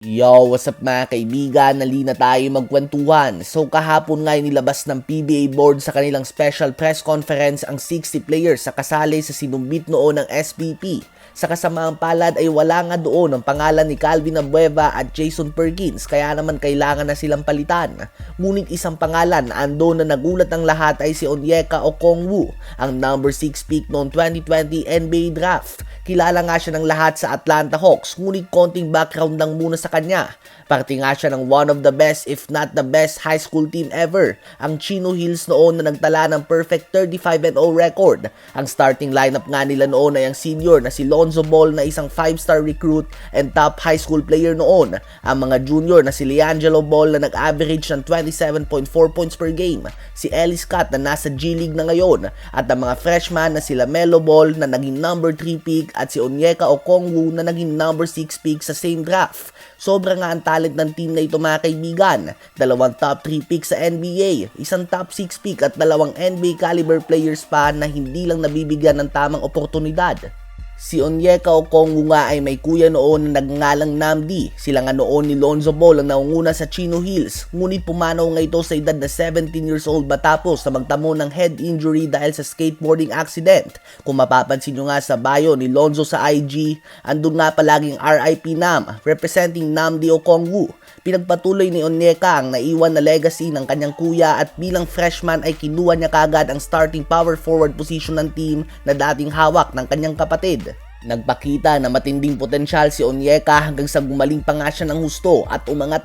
Yo, what's up mga kaibigan? Nali na tayo magkwentuhan. So kahapon nga nilabas ng PBA board sa kanilang special press conference ang 60 players sa kasali sa sinumbit noon ng SBP. Sa kasamaang palad ay wala nga doon ang pangalan ni Calvin Abueva at Jason Perkins, kaya naman kailangan na silang palitan. Ngunit isang pangalan na ando na nagulat ng lahat ay si Onyeka Okongwu, ang number 6 pick noong 2020 NBA draft. Kilala nga siya ng lahat sa Atlanta Hawks, ngunit konting background lang muna sa kanya. Parte nga siya ng one of the best if not the best high school team ever, ang Chino Hills noon na nagtala ng perfect 35-0 record. Ang starting lineup nga nila noon ay ang senior na si Lonzo Ball na isang 5-star recruit and top high school player noon. Ang mga junior na si LiAngelo Ball na nag-average ng 27.4 points per game, si Ellis Scott na nasa G League na ngayon, at ang mga freshman na si LaMelo Ball na naging number 3 pick at si Onyeka Okongwu na naging number 6 pick sa same draft. Sobra nga ang talent ng team na ito mga kaibigan. Dalawang top 3 picks sa NBA, isang top 6 pick at dalawang NBA caliber players pa na hindi lang nabibigyan ng tamang oportunidad. Si Onyeka Okongwu nga ay may kuya noon na nagngalang Namdi. Sila nga noon ni Lonzo Ball ang naunguna sa Chino Hills, ngunit pumanaw nga ito sa edad na 17 years old matapos na magtamo ng head injury dahil sa skateboarding accident. Kung mapapansin nyo nga sa bio ni Lonzo sa IG, andun nga palaging RIP Nam, representing Namdi Okongwu. Pinagpatuloy ni Onyeka ang naiwan na legacy ng kanyang kuya at bilang freshman ay kinuha niya kagad ang starting power forward position ng team na dating hawak ng kanyang kapatid. Nagpakita na matinding potensyal si Onyeka hanggang sa gumaling pa nga siya ng husto at umangat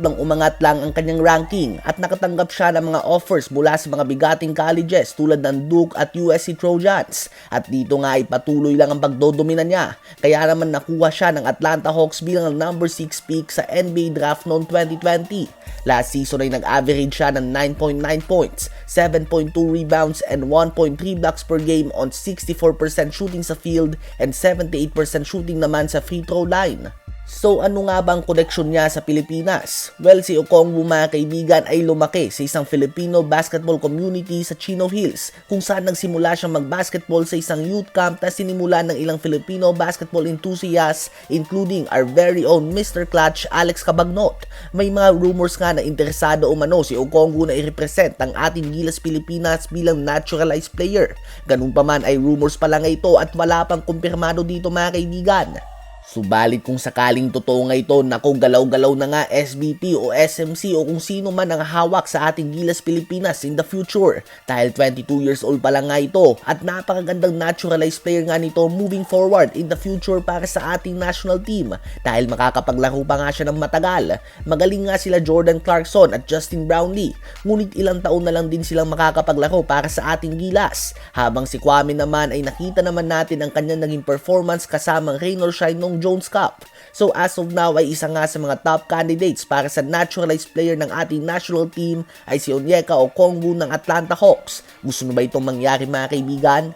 lang ang kanyang ranking at nakatanggap siya ng mga offers mula sa mga bigating colleges tulad ng Duke at USC Trojans. At dito nga ay patuloy lang ang pagdodomina niya, kaya naman nakuha siya ng Atlanta Hawks bilang number 6 pick sa NBA draft noong 2020. Last season ay nag-average siya ng 9.9 points, 7.2 rebounds and 1.3 blocks per game on 64% shooting sa field and 78% shooting naman sa free throw line. So ano nga ba ang koneksyon niya sa Pilipinas? Well, si Okongwu mga kaibigan ay lumaki sa isang Filipino basketball community sa Chino Hills, kung saan nagsimula siyang mag-basketball sa isang youth camp na sinimula ng ilang Filipino basketball enthusiasts including our very own Mr. Clutch Alex Cabagnot. May mga rumors nga na interesado umano si Okongwu na i-represent ang ating Gilas Pilipinas bilang naturalized player. Ganun pa man ay rumors pa lang ito at wala pang kumpirmado dito mga kaibigan. Subalit kung sakaling totoo nga ito, naku, galaw-galaw na nga SBP o SMC o kung sino man ang hawak sa ating Gilas Pilipinas in the future. Dahil 22 years old pa lang nga ito at napakagandang naturalized player nga nito moving forward in the future para sa ating national team. Dahil makakapaglaro pa nga siya ng matagal. Magaling nga sila Jordan Clarkson at Justin Brownlee. Ngunit ilang taon na lang din silang makakapaglaro para sa ating Gilas. Habang si Kwame naman ay nakita naman natin ang kanyang naging performance kasamang rain or shine nung Jones Cup. So as of now ay isa nga sa mga top candidates para sa naturalized player ng ating national team ay si Onyeka Okongwu ng Atlanta Hawks. Gusto nyo ba itong mangyari mga kaibigan?